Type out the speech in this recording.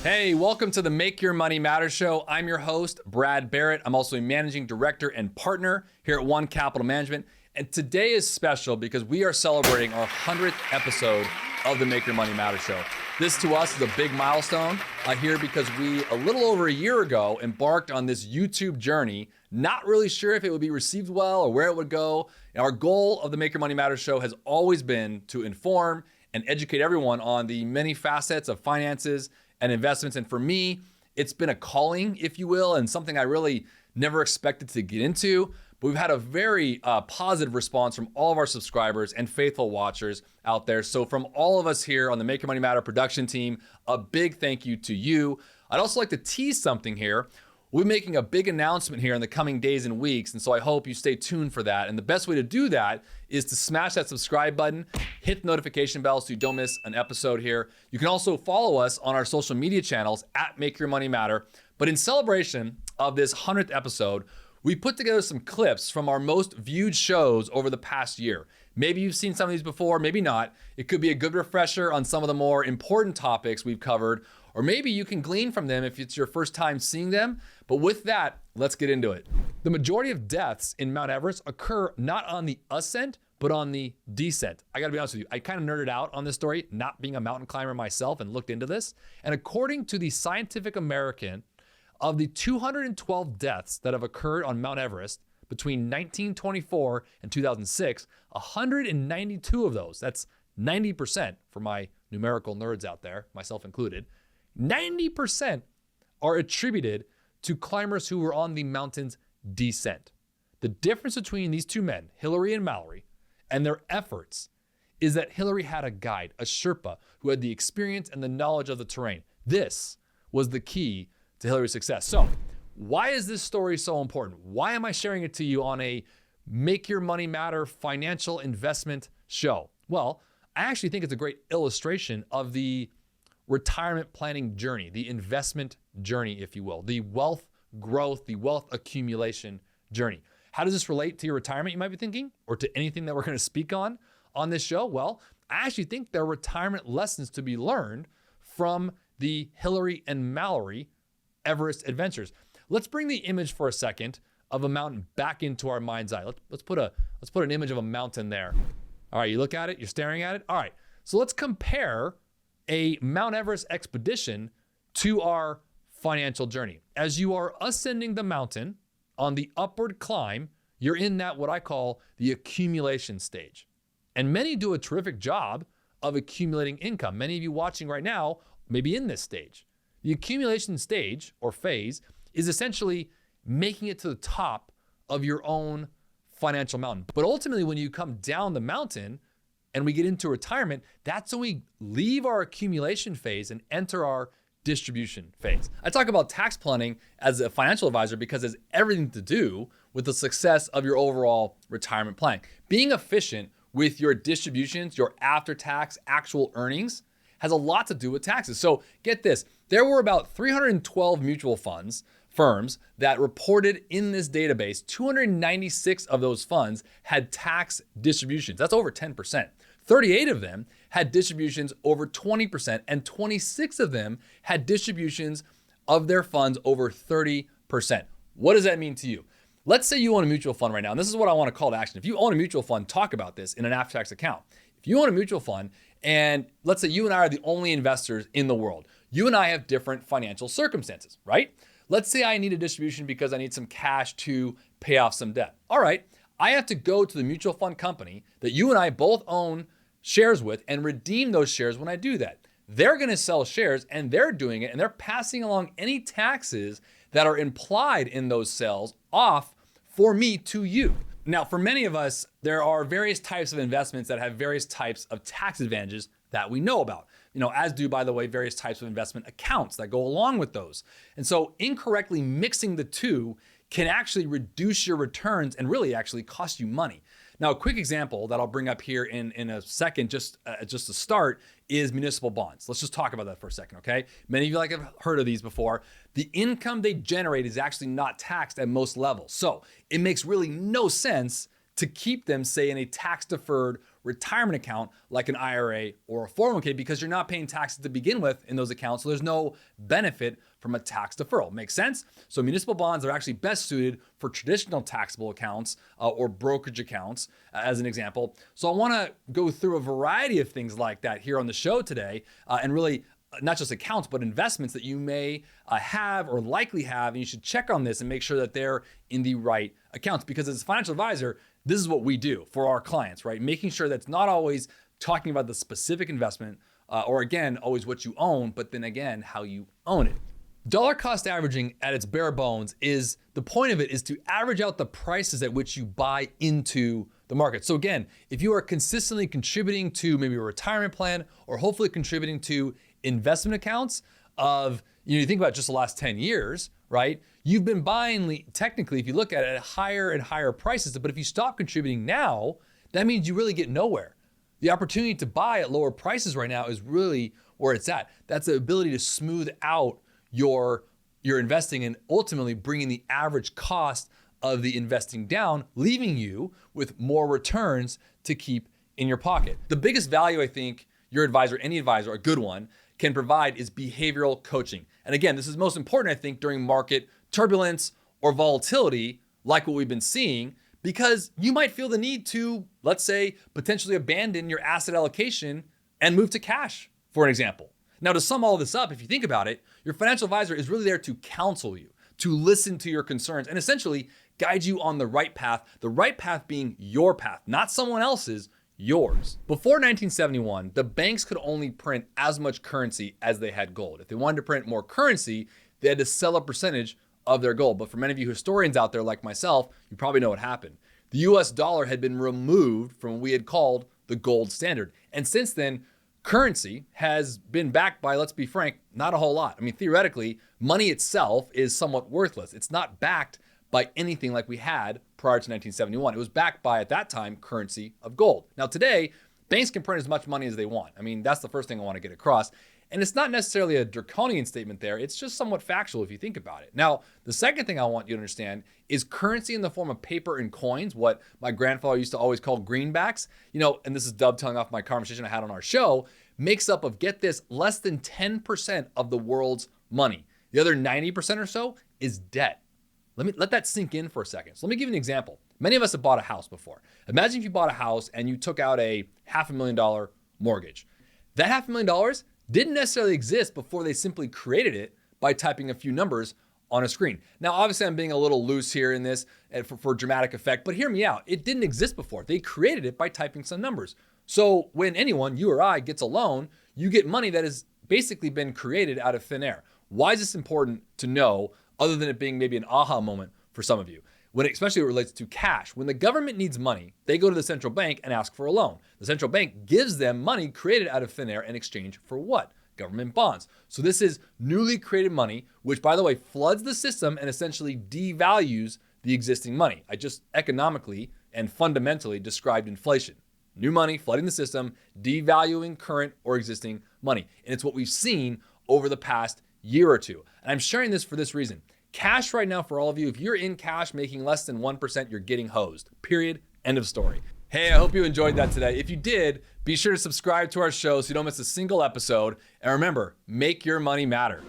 Hey, welcome to the Make Your Money Matter show. I'm your host, Brad Barrett. I'm also a managing director and partner here at One Capital Management. And today is special because we are celebrating our 100th episode of the Make Your Money Matter show. This to us is a big milestone here because we, a little over a year ago, embarked on this YouTube journey, not really sure if it would be received well or where it would go. And our goal of the Make Your Money Matter show has always been to inform and educate everyone on the many facets of finances and investments. And for me, it's been a calling, if you will, and something I really never expected to get into. But we've had a very positive response from all of our subscribers and faithful watchers out there. So from all of us here on the Make Your Money Matter production team, a big thank you to you. I'd also like to tease something here. We're making a big announcement here in the coming days and weeks, and so I hope you stay tuned for that. And the best way to do that is to smash that subscribe button, hit the notification bell so you don't miss an episode here. You can also follow us on our social media channels at Make Your Money Matter. But in celebration of this 100th episode, we put together some clips from our most viewed shows over the past year. Maybe you've seen some of these before, maybe not. It could be a good refresher on some of the more important topics we've covered, or maybe you can glean from them if it's your first time seeing them. But with that, let's get into it. The majority of deaths in Mount Everest occur not on the ascent, but on the descent. I gotta be honest with you, I kind of nerded out on this story, not being a mountain climber myself, and looked into this. And according to the Scientific American, of the 212 deaths that have occurred on Mount Everest between 1924 and 2006, 192 of those, that's 90% for my numerical nerds out there, myself included, 90% are attributed to climbers who were on the mountain's descent. The difference between these two men, Hillary and Mallory, and their efforts is that Hillary had a guide, a Sherpa, who had the experience and the knowledge of the terrain. This was the key to Hillary's success. So, why is this story so important? Why am I sharing it to you on a Make Your Money Matter financial investment show? Well, I actually think it's a great illustration of the retirement planning journey, the investment journey, if you will, the wealth growth, the wealth accumulation journey. How does this relate to your retirement, you might be thinking, or to anything that we're going to speak on this show? Well, I actually think there are retirement lessons to be learned from the Hillary and Mallory Everest adventures. Let's bring the image for a second of a mountain back into our mind's eye. Let's put an image of a mountain there. All right, you look at it, you're staring at it. All right, so let's compare a Mount Everest expedition to our financial journey. As you are ascending the mountain on the upward climb, you're in that what I call the accumulation stage. And many do a terrific job of accumulating income. Many of you watching right now may be in this stage. The accumulation stage or phase is essentially making it to the top of your own financial mountain. But ultimately, when you come down the mountain and we get into retirement, that's when we leave our accumulation phase and enter our distribution phase. I talk about tax planning as a financial advisor because it has everything to do with the success of your overall retirement plan. Being efficient with your distributions, your after-tax actual earnings, has a lot to do with taxes. So get this, there were about 312 mutual funds firms that reported in this database. 296 of those funds had tax distributions. That's over 10%. 38 of them had distributions over 20%, and 26 of them had distributions of their funds over 30%. What does that mean to you? Let's say you own a mutual fund right now, and this is what I want to call to action. If you own a mutual fund, talk about this in an after-tax account. If you own a mutual fund, and let's say you and I are the only investors in the world, you and I have different financial circumstances, right? Let's say I need a distribution because I need some cash to pay off some debt. All right, I have to go to the mutual fund company that you and I both own shares with and redeem those shares when I do that. They're going to sell shares and they're doing it and they're passing along any taxes that are implied in those sales off for me to you. Now, for many of us, there are various types of investments that have various types of tax advantages that we know about. As do, by the way, various types of investment accounts that go along with those. And so incorrectly mixing the two can actually reduce your returns and really actually cost you money. Now, a quick example that I'll bring up here in a second, just to start, is municipal bonds. Let's just talk about that for a second, okay? Many of you have heard of these before. The income they generate is actually not taxed at most levels. So it makes really no sense to keep them, say, in a tax-deferred retirement account like an IRA or a 401k because you're not paying taxes to begin with in those accounts. So there's no benefit from a tax deferral. Makes sense? So municipal bonds are actually best suited for traditional taxable accounts or brokerage accounts, as an example. So I want to go through a variety of things like that here on the show today, and really not just accounts, but investments that you may have or likely have. And you should check on this and make sure that they're in the right accounts, because as a financial advisor, this is what we do for our clients, right? Making sure that's not always talking about the specific investment or again, always what you own, but then again, how you own it. Dollar cost averaging at its bare bones is, the point of it is to average out the prices at which you buy into the market. So again, if you are consistently contributing to maybe a retirement plan or hopefully contributing to investment accounts of, you think about just the last 10 years, right? You've been buying, technically, if you look at it, at higher and higher prices. But if you stop contributing now, that means you really get nowhere. The opportunity to buy at lower prices right now is really where it's at. That's the ability to smooth out your investing and ultimately bringing the average cost of the investing down, leaving you with more returns to keep in your pocket. The biggest value I think your advisor, any advisor, a good one, can provide is behavioral coaching. And again, this is most important, I think, during market turbulence or volatility like what we've been seeing, because you might feel the need to, let's say, potentially abandon your asset allocation and move to cash, for an example. Now, to sum all this up, if you think about it, your financial advisor is really there to counsel you, to listen to your concerns, and essentially guide you on the right path being your path, not someone else's, yours. Before 1971, the banks could only print as much currency as they had gold. If they wanted to print more currency, they had to sell a percentage of their gold. But for many of you historians out there like myself, you probably know what happened. The US dollar had been removed from what we had called the gold standard. And since then, currency has been backed by, let's be frank, not a whole lot. I mean, theoretically, money itself is somewhat worthless. It's not backed by anything like we had prior to 1971. It was backed by, at that time, currency of gold. Now today, banks can print as much money as they want. I mean, that's the first thing I want to get across. And it's not necessarily a draconian statement there. It's just somewhat factual if you think about it. Now, the second thing I want you to understand is currency in the form of paper and coins, what my grandfather used to always call greenbacks, and this is dovetailing off my conversation I had on our show, makes up of, get this, less than 10% of the world's money. The other 90% or so is debt. Let that sink in for a second. So let me give you an example. Many of us have bought a house before. Imagine if you bought a house and you took out a $500,000 mortgage. That $500,000 didn't necessarily exist before they simply created it by typing a few numbers on a screen. Now, obviously I'm being a little loose here in this for dramatic effect, but hear me out. It didn't exist before. They created it by typing some numbers. So when anyone, you or I, gets a loan, you get money that has basically been created out of thin air. Why is this important to know, other than it being maybe an aha moment for some of you? Especially when it relates to cash. When the government needs money, they go to the central bank and ask for a loan. The central bank gives them money created out of thin air in exchange for what? Government bonds. So this is newly created money, which, by the way, floods the system and essentially devalues the existing money. I just economically and fundamentally described inflation. New money flooding the system, devaluing current or existing money. And it's what we've seen over the past year or two. And I'm sharing this for this reason. Cash right now for all of you, if you're in cash making less than 1%, you're getting hosed. Period. End of story. Hey, I hope you enjoyed that today. If you did, be sure to subscribe to our show so you don't miss a single episode. And remember, make your money matter.